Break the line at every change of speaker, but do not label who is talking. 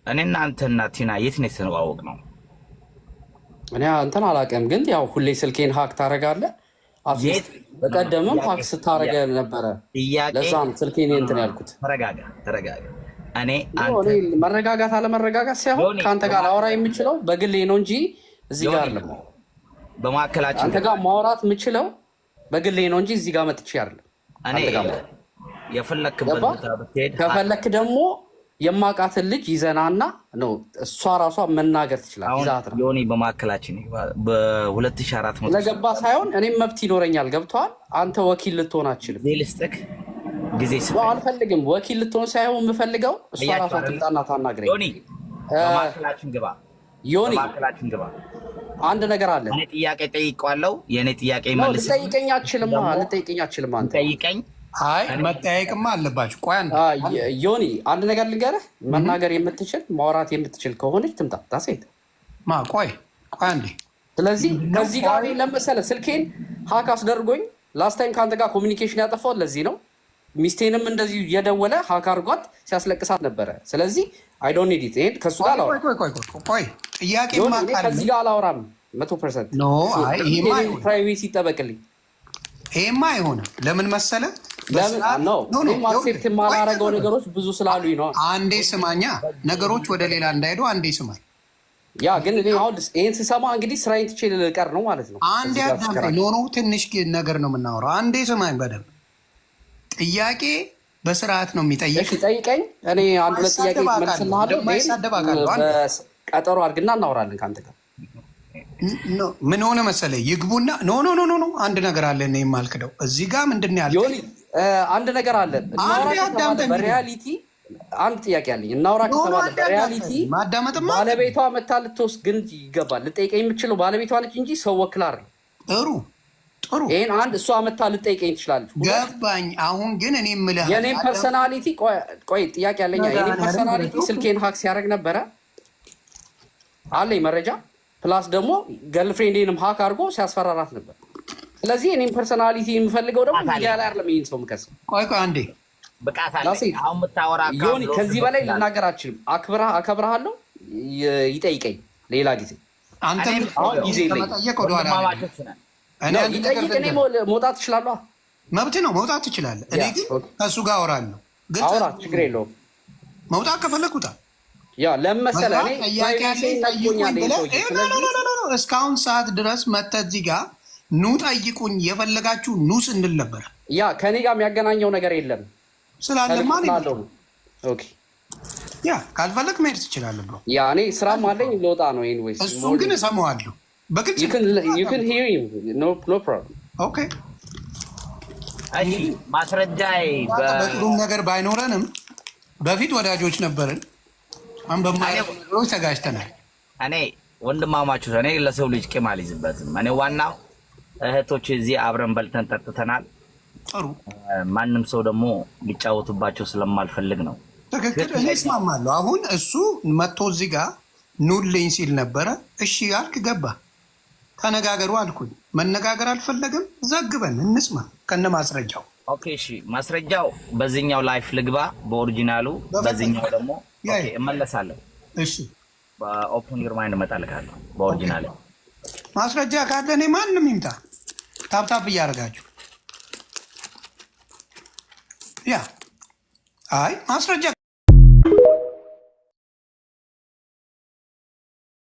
እኔና አንተና ቲና የት ነው የተዋወቅ ነው?
እኔ አንተን አላውቅም፣ ግን ያው ሁሌ ስልኬን ሀክ ታደርጋለህ። በቀደምም ሀክ ስታደርገ ነበረ። ለዛ ነው ስልኬን እንትን ያልኩት።
ተረጋጋ። እኔ
መረጋጋት አለመረጋጋት ሳይሆን ከአንተ ጋር ላወራ የምችለው በግሌ ነው እንጂ እዚህ ጋር አይደለም።
በማዕከላችን
አንተ ጋር ማውራት የምችለው በግሌ ነው እንጂ እዚህ ጋር መጥቼ አይደለም።
እኔ የፈለክበት ቦታ ብትሄድ
ከፈለክ ደግሞ የማውቃትን ልጅ ይዘናና ነው እሷ ራሷ መናገር ትችላለህ።
ዮኒ በማዕከላችን በ2400
ለገባ ሳይሆን እኔም መብት ይኖረኛል። ገብቷል። አንተ ወኪል ልትሆን አትችልም።
ልስጥክ ጊዜ
አልፈልግም። ወኪል ልትሆን ሳይሆን የምፈልገው እሷ ራሷ ትምጣና ታናግረኝ።
ዮኒ በማዕከላችን ግባ።
ዮኒ
በማዕከላችን ግባ።
አንድ ነገር አለ።
እኔ ጥያቄ ጠይቀዋለሁ። የኔ ጥያቄ መልስ።
ልጠይቀኝ አትችልም። አንተ
ጠይቀኝ።
አይ መጠያየቅማ አለባችሁ። ቆይ
ዮኒ አንድ ነገር ልንገርህ። መናገር የምትችል ማውራት የምትችል ከሆነች ትምጣ። ታሴት
ቆይ አንዴ።
ስለዚህ ከዚህ ጋር ለመሰለህ ስልኬን ሀክ አስደርጎኝ ላስት ታይም ከአንተ ጋር ኮሚኒኬሽን ያጠፋሁት ለዚህ ነው። ሚስቴንም እንደዚህ የደወለ ሀክ አድርጓት ሲያስለቅሳት ነበረ። ስለዚህ አይ ዶንት ኒድ ኢት። ይሄን ከሱ ጋር
ቆይ ጥያቄ
ከዚህ ጋር አላወራም 100%።
ኖ አይ ይሄማ
ፕራይቬሲ ይጠበቅልኝ።
ይሄማ አይሆንም። ለምን መሰለህ?
ማክሴፕት የማላረገው ነገሮች ብዙ ስላሉኝ ነው።
አንዴ ስማኛ፣ ነገሮች ወደ ሌላ እንዳይሄዱ አንዴ ስማኝ።
ያ ግን እኔ አሁን ይሄን ስሰማ እንግዲህ ስራዬን ትቼ ልቀር ነው ማለት ነው።
አንዴ አዳምጠኝ። ኖ ትንሽ ነገር ነው የምናወራው። አንዴ ስማኝ በደንብ። ጥያቄ በስርዓት ነው የሚጠይቅ።
ጠይቀኝ። እኔ አንድ ሁለት ጥያቄ መልስልሃለሁ። ቀጠሮ አድርግና እናወራለን ከአንተ ጋር።
ምን ሆነ መሰለህ? ይግቡና ኖ አንድ ነገር አለ። እኔ የማልክደው እዚህ ጋር ምንድን ነው ያልከኝ?
አንድ ነገር አለ። በሪያሊቲ አንድ ጥያቄ አለኝ። እናውራ ከተባለ በሪያሊቲ ባለቤቷ መታ ልትወስድ ግን ይገባል። ልጠይቀኝ የምችለው ባለቤቷ ነች እንጂ ሰው ወክላ አይደል።
ጥሩ
ይሄን አንድ እሷ መታ ልጠይቀኝ ትችላለች።
ገባኝ። አሁን ግን እኔ የምልህ
የኔን ፐርሰናሊቲ ቆይ ጥያቄ አለኝ። የኔን ፐርሰናሊቲ ስልኬን ሀክ ሲያደርግ ነበረ አለኝ መረጃ። ፕላስ ደግሞ ገርልፍሬንዴንም ሀክ አድርጎ ሲያስፈራራት ነበር። ስለዚህ እኔም ፐርሰናሊቲ የምፈልገው ደግሞ ሚዲያ ላይ አይደለም። ይሄን ሰው ምከስ
ቆይ አንዴ
ብቃት አለ። አሁን የምታወራ
ዮኒ ከዚህ በላይ ልናገር አልችልም። አከብርሃለሁ። ይጠይቀኝ ሌላ ጊዜ።
አንተም
ጊዜ
ለመጠየቅ ወደኋላ
እኔ መውጣት እችላለሁ።
መብት ነው፣ መውጣት ትችላለህ። እኔ ግን ከእሱ ጋር አወራለሁ።
አውራ፣ ችግር የለውም።
መውጣት ከፈለግ ውጣ።
ያ ለመሰለ
እስካሁን ሰዓት ድረስ መተህ እዚህ ጋር ኑ ጠይቁኝ፣ የፈለጋችሁ ኑ ስንል ነበር።
ያ ከኔ ጋር የሚያገናኘው ነገር የለም
ስላለማ
ኦኬ።
ያ ካልፈለግ መሄድ ትችላለህ ብሎ
ያ እኔ ስራም አለኝ ልወጣ ነው። ኤኒዌይስ
እሱን ግን እሰማዋለሁ በግልጽ።
you can hear him no problem
ኦኬ።
እሺ ማስረጃዬ
በጥሩም ነገር ባይኖረንም በፊት ወዳጆች ነበርን። በማይሮች ተጋጭተናል።
እኔ ወንድማማችሁ እኔ ለሰው ልጅ ቂም አልይዝበትም። እኔ ዋናው እህቶች እዚህ አብረን በልተን ጠጥተናል።
ጥሩ
ማንም ሰው ደግሞ ሊጫወቱባቸው ስለማልፈልግ ነው።
ትክክል። እኔ እስማማለሁ። አሁን እሱ መጥቶ እዚህ ጋር ኑልኝ ሲል ነበረ። እሺ አልክ፣ ገባ፣ ተነጋገሩ አልኩኝ። መነጋገር አልፈለግም። ዘግበን እንስማ ከነ ማስረጃው።
ኦኬ እሺ፣ ማስረጃው በዚህኛው ላይፍ ልግባ በኦሪጂናሉ፣ በዚህኛው ደግሞ ኦኬ እመለሳለሁ።
እሺ
በኦፕን ዩር ማይንድ እመጣልካለሁ። በኦሪጂናል
ማስረጃ ካለ እኔ ማንም ይምጣ፣ ታፕታፕ እያደረጋችሁ ያ አይ ማስረጃ